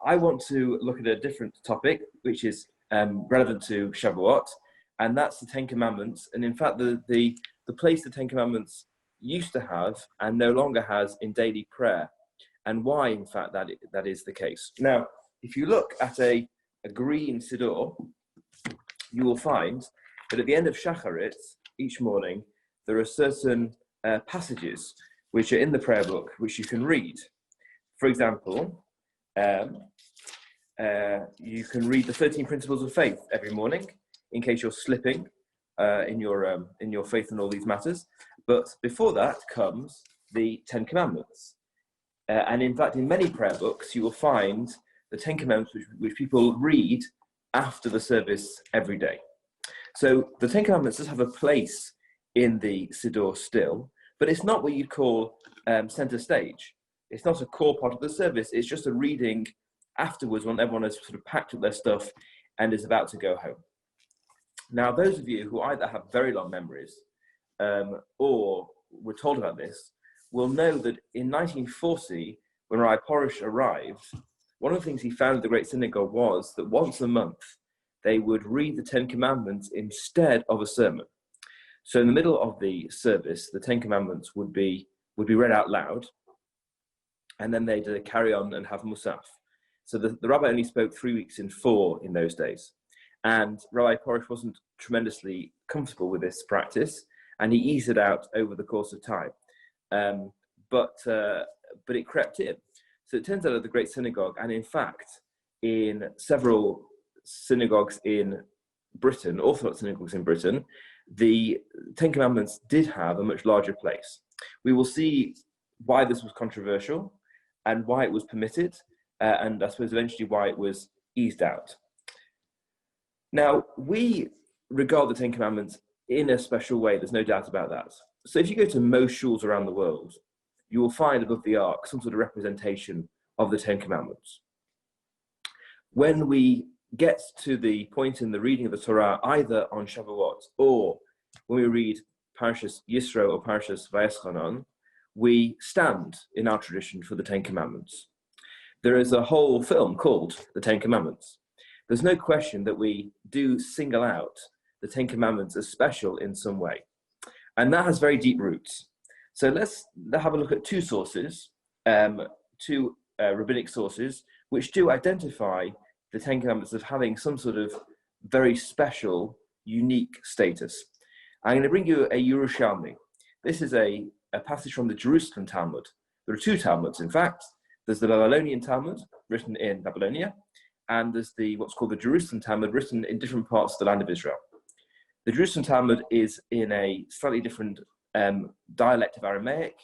I want to look at a different topic, which is relevant to Shavuot, and that's the Ten Commandments. And in fact, the place the Ten Commandments used to have and no longer has in daily prayer, and why, in fact, that is the case. Now, if you look at a green siddur, you will find that at the end of Shacharit, each morning, there are certain passages which are in the prayer book, which you can read. For example, you can read the 13 Principles of Faith every morning, in case you're slipping in your faith in all these matters. But before that comes the Ten Commandments. And in fact, in many prayer books, you will find the Ten Commandments which people read after the service every day. So the Ten Commandments does have a place in the Siddur still, but it's not what you'd call center stage. It's not a core part of the service. It's just a reading afterwards when everyone has sort of packed up their stuff and is about to go home. Now, those of you who either have very long memories or were told about this will know that in 1940, when Rabbi Porish arrived, one of the things he found at the Great Synagogue was that once a month, they would read the Ten Commandments instead of a sermon. So in the middle of the service, the Ten Commandments would be read out loud, and then they'd carry on and have Musaf. So the rabbi only spoke 3 weeks in 4 in those days. And Rabbi Porish wasn't tremendously comfortable with this practice, and he eased it out over the course of time. But it crept in. So it turns out at the Great Synagogue, and in fact, in several synagogues in Britain, Orthodox synagogues in Britain, the Ten Commandments did have a much larger place. We will see why this was controversial and why it was permitted, and I suppose eventually why it was eased out. Now, we regard the Ten Commandments in a special way, there's no doubt about that. So if you go to most shuls around the world, you will find above the ark some sort of representation of the Ten Commandments. When we get to the point in the reading of the Torah, either on Shavuot or when we read Parashas Yisro or Parashas Vayeschanan, we stand in our tradition for the Ten Commandments. There is a whole film called The Ten Commandments. There's no question that we do single out the Ten Commandments as special in some way. And that has very deep roots. So let's have a look at two sources, two rabbinic sources, which do identify the Ten Commandments as having some sort of very special, unique status. I'm going to bring you a Yerushalmi. This is a passage from the Jerusalem Talmud. There are two Talmuds, in fact. There's the Babylonian Talmud, written in Babylonia, and there's what's called the Jerusalem Talmud, written in different parts of the land of Israel. The Jerusalem Talmud is in a slightly different dialect of Aramaic.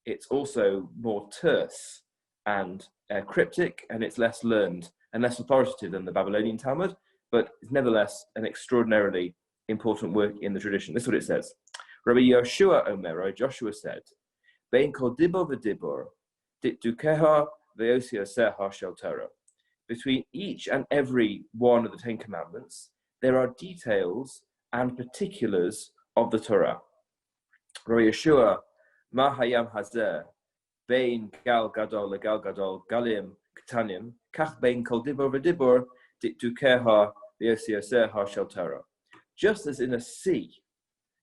It's also more terse and cryptic, and it's less learned and less authoritative than the Babylonian Talmud, but it's nevertheless an extraordinarily important work in the tradition. This is what it says. Rabbi Yoshua Omer, Joshua said, Bein kol dibor v'dibor, ditdukeha ve'osioseha shel Torah. Between each and every one of the Ten Commandments, there are details and particulars of the Torah. Rabbi Yeshua, ma hayam hazeh, bein gal gadol legal gadol, galim ketanim, kach bein kol dibor v'dibor, ditdukeha ve'osioseha shel Torah. Just as in a sea,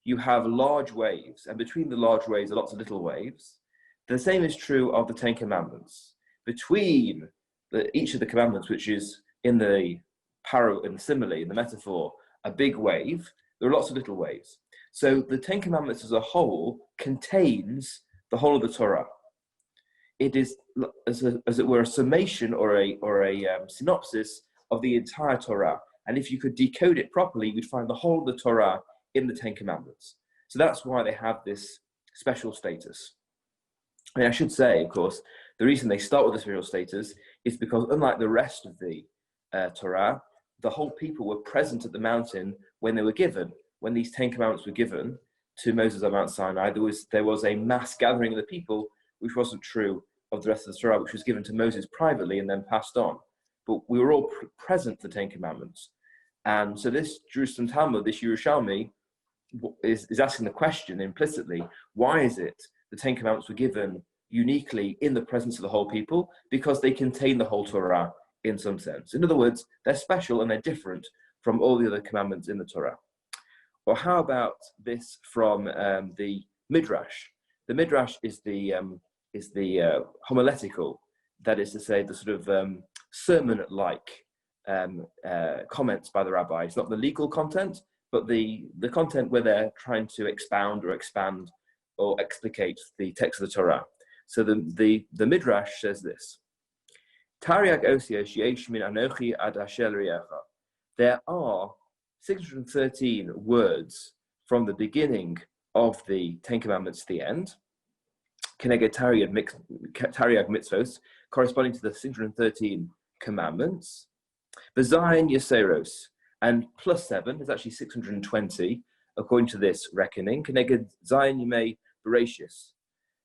you have large waves, and between the large waves are lots of little waves, the same is true of the Ten Commandments. Between each of the commandments, which is in the simile, in the metaphor, a big wave, there are lots of little waves. So the Ten Commandments as a whole contains the whole of the Torah. It is, as it were, a summation or a synopsis of the entire Torah. And if you could decode it properly, you'd find the whole of the Torah in the Ten Commandments. So that's why they have this special status. I mean, I should say, of course, the reason they start with the special status is because, unlike the rest of the Torah, the whole people were present at the mountain when they were given. When these Ten Commandments were given to Moses on Mount Sinai, there was a mass gathering of the people, which wasn't true of the rest of the Torah, which was given to Moses privately and then passed on. But we were all present for the Ten Commandments. And so this Jerusalem Talmud, this Yerushalmi, is asking the question implicitly, why is it the Ten Commandments were given uniquely in the presence of the whole people? Because they contain the whole Torah in some sense. In other words, they're special and they're different from all the other commandments in the Torah. Or how about this from the Midrash? The Midrash is the homiletical, that is to say, the sort of sermon-like comments by the rabbi. It's not the legal content, but the content where they're trying to expound or expand or explicate the text of the Torah. So the Midrash says this: Tariag Osios yesh min anochi ad asher riecha. There are 613 words from the beginning of the Ten Commandments to the end, Keneged Tariag Mitzvos, corresponding to the 613 commandments. Bezayin Yeseros, and plus 7 is actually 620, according to this reckoning. Keneged Zayin Yimei Bereshis.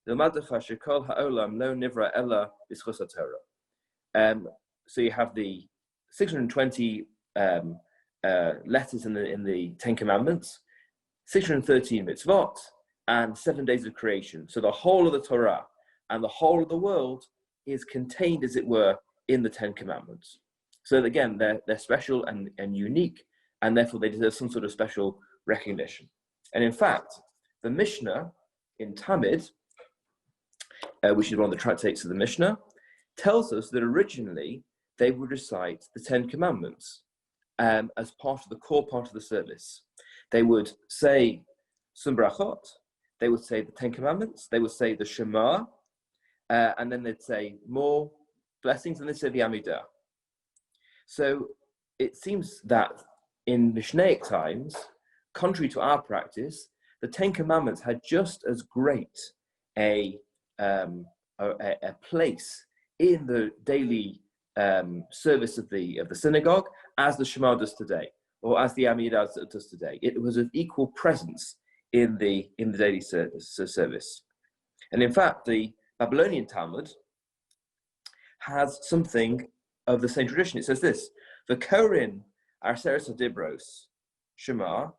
The Madacha Shekol Ha'olam Lo Nivra Ella B'Schus HaTorah. So you have the 620 letters in the Ten Commandments, 613 mitzvot, and 7 days of creation. So the whole of the Torah and the whole of the world is contained, as it were, in the Ten Commandments. So again, they're special and unique, and therefore they deserve some sort of special recognition. And in fact, the Mishnah in Tamid, which is one of the tractates of the Mishnah, tells us that originally they would recite the Ten Commandments as part of the core part of the service. They would say some brachot, they would say the Ten Commandments, they would say the Shema, and then they'd say more blessings, and they'd say the Amidah. So it seems that in Mishnaic times, contrary to our practice, the Ten Commandments had just as great a place in the daily service of the synagogue as the Shema does today, or as the Amidah does today. It was of equal presence in the daily service. And in fact, the Babylonian Talmud has something of the same tradition. It says this: V'korin arseres adibros Shema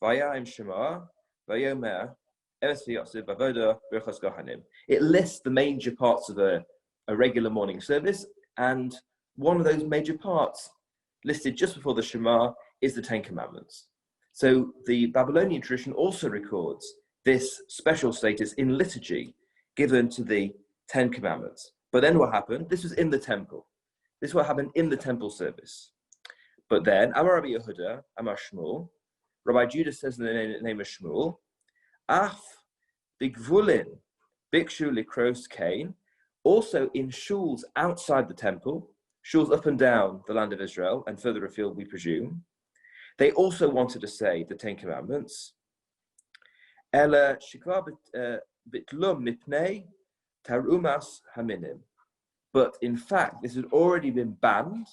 vayayim Shema vayomer eves v'yotzev bavoda v'chos kohanim. It lists the major parts of a regular morning service, and one of those major parts listed just before the Shema is the Ten Commandments. So the Babylonian tradition also records this special status in liturgy given to the Ten Commandments. But then what happened? This was in the temple. This is what happened in the temple service. But then, Amar Rabbi Yehuda, Amar Shmuel, Rabbi Judah says in the name of Shmuel, Af bigvulin bikshu likros kain, also in shuls outside the temple, shuls up and down the land of Israel, and further afield, we presume, they also wanted to say the Ten Commandments. Ela shikva bitlum mipnei tarumas haminim. But in fact, this had already been banned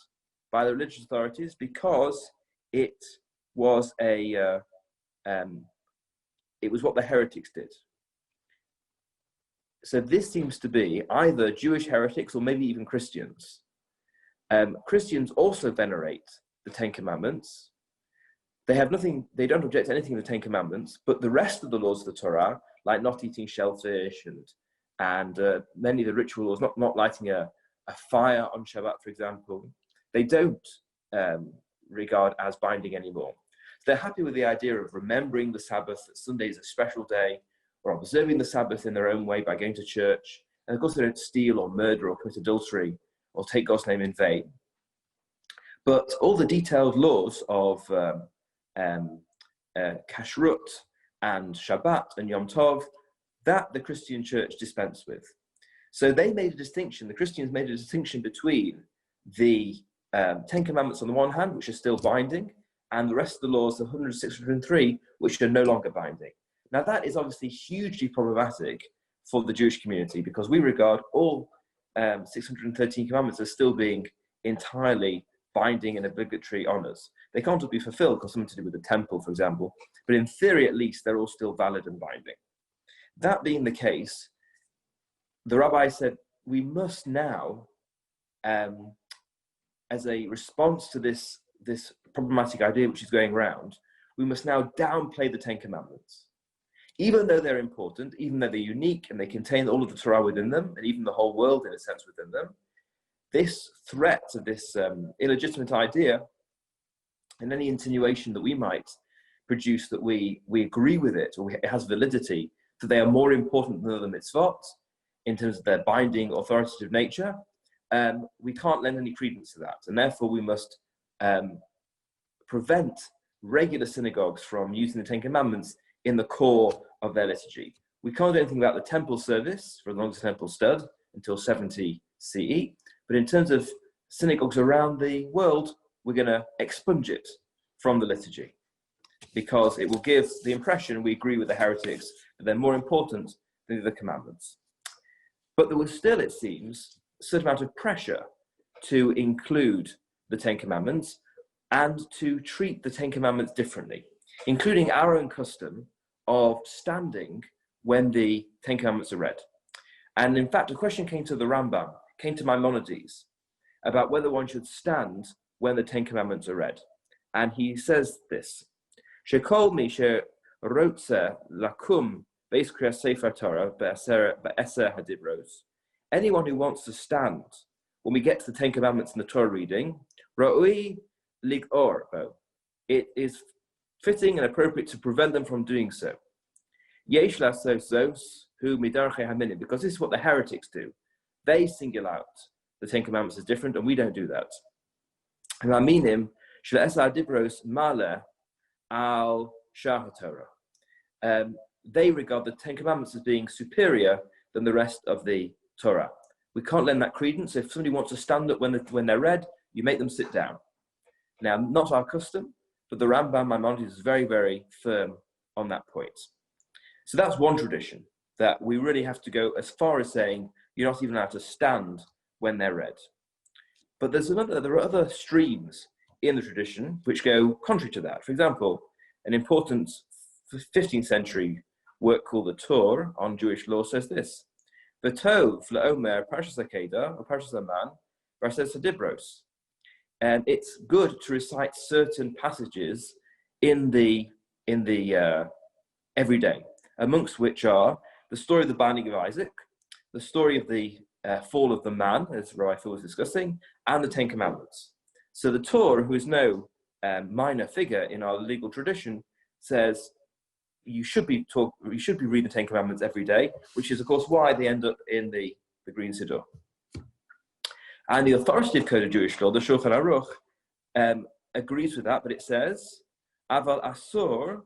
by the religious authorities because it was it was what the heretics did. So this seems to be either Jewish heretics or maybe even Christians. Christians also venerate the Ten Commandments. They don't object to anything in the Ten Commandments, but the rest of the laws of the Torah, like not eating shellfish and many of the ritual laws, not lighting a fire on Shabbat, for example, they don't regard as binding anymore. So they're happy with the idea of remembering the Sabbath, that Sunday is a special day, or observing the Sabbath in their own way by going to church. And of course, they don't steal or murder or commit adultery or take God's name in vain. But all the detailed laws of kashrut and Shabbat and Yom Tov, that the Christian church dispensed with. So they made a distinction, the Christians made a distinction between the Ten Commandments on the one hand, which are still binding, and the rest of the laws, the 603, which are no longer binding. Now that is obviously hugely problematic for the Jewish community, because we regard all 613 commandments as still being entirely binding and obligatory on us. They can't all be fulfilled because something to do with the temple, for example, but in theory at least they're all still valid and binding. That being the case, the rabbi said, we must now, as a response to this problematic idea which is going around, we must now downplay the Ten Commandments. Even though they're important, even though they're unique and they contain all of the Torah within them, and even the whole world in a sense within them, this threat of this illegitimate idea and any insinuation that we might produce that we agree with it or it has validity, that they are more important than other mitzvot in terms of their binding authoritative nature, we can't lend any credence to that. And therefore we must prevent regular synagogues from using the Ten Commandments in the core of their liturgy. We can't do anything about the temple service for as long as the temple stood until 70 CE. But in terms of synagogues around the world, we're going to expunge it from the liturgy because it will give the impression we agree with the heretics that they're more important than the commandments. But there was still, it seems, a certain amount of pressure to include the Ten Commandments and to treat the Ten Commandments differently, including our own custom of standing when the Ten Commandments are read. And in fact, a question came to the Rambam, came to Maimonides, about whether one should stand when the Ten Commandments are read. And he says this, Shekol mi sherotze lakum beis kriyas sefer Torah be'eser hadibros. Anyone who wants to stand when we get to the Ten Commandments in the Torah reading, ra'ui ligor, it is fitting and appropriate to prevent them from doing so. Yesh lasos zos hu midarchei haminim, because this is what the heretics do. They single out the Ten Commandments as different, and we don't do that. And aminim shle'esa adibros male al shah Torah. They regard the Ten Commandments as being superior than the rest of the Torah. We can't lend that credence. If somebody wants to stand up when they're read, you make them sit down. Now, not our custom, but the Rambam Maimonides is very, very firm on that point. So that's one tradition, that we really have to go as far as saying you're not even allowed to stand when they're read. But there are other streams in the tradition which go contrary to that. For example, an important 15th century work called the Torah on Jewish law says this: V'tov le'omer parshas hakeda or parshas haman parshas hadibros. And it's good to recite certain passages in the everyday, amongst which are the story of the binding of Isaac, the story of the fall of the man, as Rabbi Phil was discussing, and the Ten Commandments. So the Torah, who is no minor figure in our legal tradition, says you should be reading the Ten Commandments every day, which is, of course, why they end up in the Green Siddur. And the authoritative code of Jewish law, the Shulchan Aruch, agrees with that, but it says, Aval asur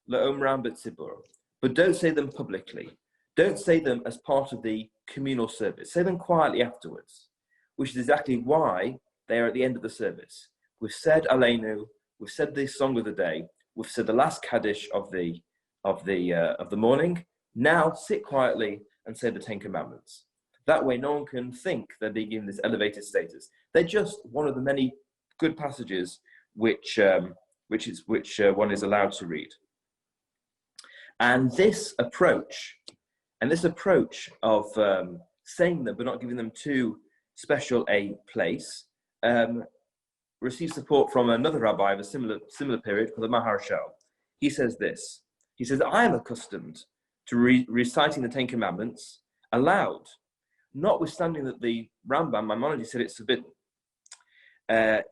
le'omram b'tzibur. But don't say them publicly. Don't say them as part of the communal service. Say them quietly afterwards, which is exactly why they are at the end of the service. We've said Aleinu, we've said the song of the day, we've said the last Kaddish of the morning. Now sit quietly and say the Ten Commandments. That way, no one can think they're being given this elevated status. They're just one of the many good passages which one is allowed to read. And this approach of saying them but not giving them too special a place receives support from another rabbi of a similar period called the Maharshal. He says this. He says, I am accustomed to reciting the Ten Commandments aloud, notwithstanding that the Rambam Maimonides said it's forbidden,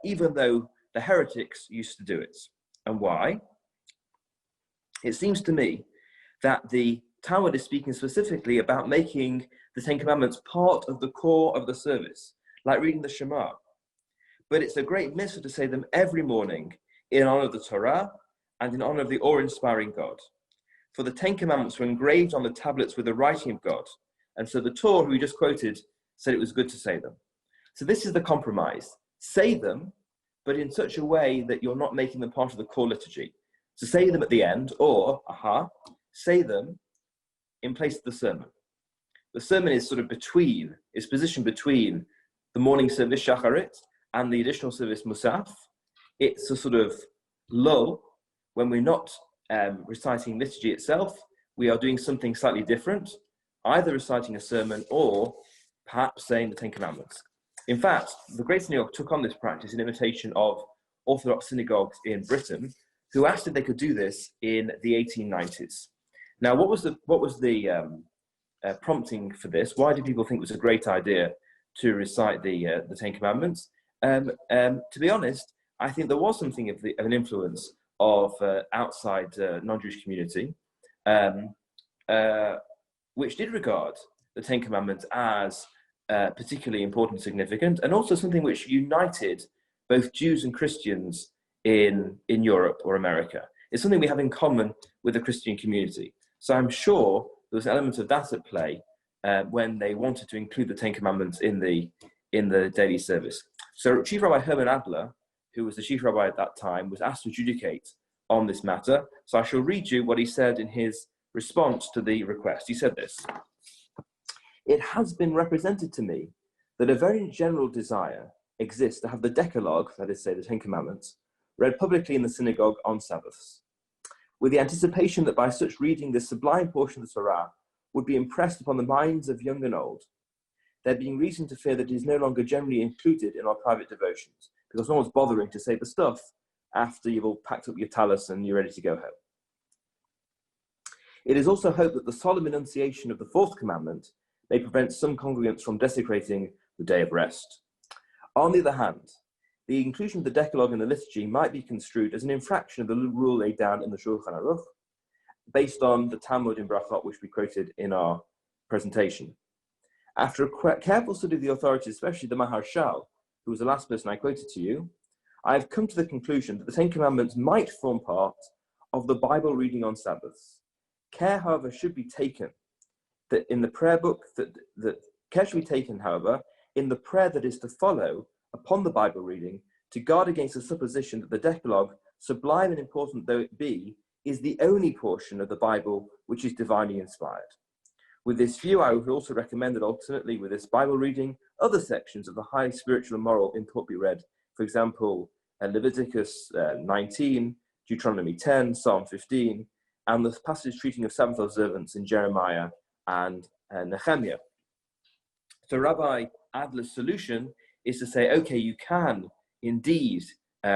even though the heretics used to do it. And why? It seems to me that the Talmud is speaking specifically about making the Ten Commandments part of the core of the service, like reading the Shema. But it's a great mitzvah to say them every morning in honor of the Torah and in honor of the awe-inspiring God. For the Ten Commandments were engraved on the tablets with the writing of God. And so the Torah, who we just quoted, said it was good to say them. So this is the compromise. Say them, but in such a way that you're not making them part of the core liturgy. So say them at the end, or, say them in place of the sermon. The sermon is sort of positioned between the morning service, Shacharit, and the additional service, Musaf. It's a sort of lull when we're not reciting liturgy itself. We are doing something slightly different, either reciting a sermon or perhaps saying the Ten Commandments. In fact, the Great Synagogue took on this practice in imitation of Orthodox synagogues in Britain, who asked if they could do this in the 1890s. Now, what was the prompting for this? Why did people think it was a great idea to recite the Ten Commandments. To be honest, I think there was something of an influence of outside non-Jewish community, which did regard the Ten Commandments as particularly important and significant, and also something which united both Jews and Christians in Europe or America. It's something we have in common with the Christian community. So I'm sure there was an element of that at play when they wanted to include the Ten Commandments in the daily service. So Chief Rabbi Herman Adler, who was the chief rabbi at that time, was asked to adjudicate on this matter. So I shall read you what he said in his response to the request. He said this: "It has been represented to me that a very general desire exists to have the Decalogue, that is, say, the Ten Commandments, read publicly in the synagogue on Sabbaths, with the anticipation that by such reading this sublime portion of the Torah would be impressed upon the minds of young and old, there being reason to fear that it is no longer generally included in our private devotions, because no one's bothering to say the stuff after you've all packed up your tallis and you're ready to go home. It is also hoped that the solemn enunciation of the fourth commandment may prevent some congregants from desecrating the day of rest. On the other hand, the inclusion of the Decalogue in the liturgy might be construed as an infraction of the rule laid down in the Shulchan Aruch, based on the Talmud in Brachot, which we quoted in our presentation. After a careful study of the authorities, especially the Maharshal, who was the last person I quoted to you, I have come to the conclusion that the Ten Commandments might form part of the Bible reading on Sabbaths. Care, however, should be taken that in the prayer book, care should be taken, however, in the prayer that is to follow upon the Bible reading, to guard against the supposition that the Decalogue, sublime and important though it be, is the only portion of the Bible which is divinely inspired. With this view, I would also recommend that alternately with this Bible reading, other sections of the highly spiritual and moral import be read. For example, Leviticus 19, Deuteronomy 10, Psalm 15, and the passage treating of Sabbath observance in Jeremiah and Nehemiah. So Rabbi Adler's solution is to say, okay, you can indeed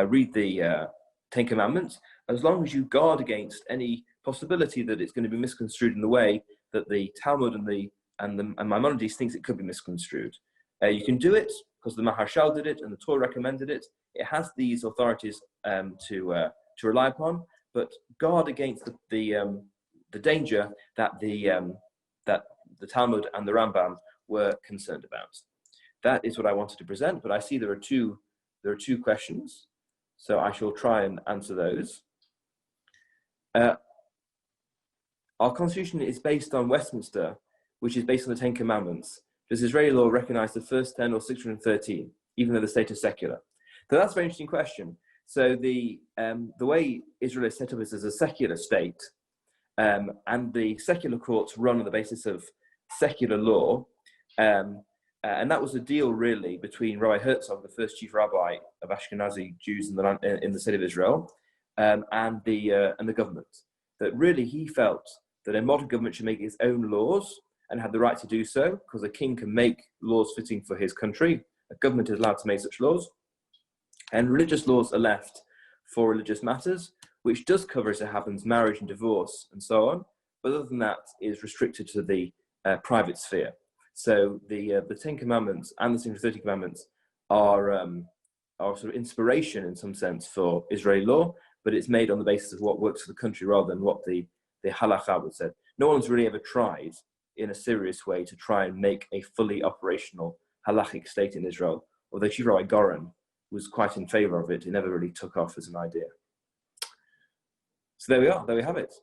read the Ten Commandments, as long as you guard against any possibility that it's going to be misconstrued in the way that the Talmud and Maimonides thinks it could be misconstrued. You can do it because the Maharshal did it and the Torah recommended it. It has these authorities to rely upon, but guard against the danger that the Talmud and the Rambam were concerned about. That is what I wanted to present, but I see there are two questions, so I shall try and answer those. Our constitution is based on Westminster, which is based on the Ten Commandments. Does Israeli law recognize the first 10 or 613, even though the state is secular? So that's a very interesting question. So the way Israel is set up is as a secular state, and the secular courts run on the basis of secular law. And that was a deal really between Rabbi Herzog, the first chief rabbi of Ashkenazi Jews in the state of Israel, and the government. That really he felt that a modern government should make its own laws and had the right to do so, because a king can make laws fitting for his country. A government is allowed to make such laws. And religious laws are left for religious matters, which does cover, as it happens, marriage and divorce and so on. But other than that, is restricted to the private sphere. So the Ten Commandments and the 630 Commandments are sort of inspiration in some sense for Israeli law, but it's made on the basis of what works for the country rather than what the halakha would say. No one's really ever tried in a serious way to try and make a fully operational halachic state in Israel, although Chief Rabbi Goren was quite in favor of it. It never really took off as an idea. So there we are, there we have it.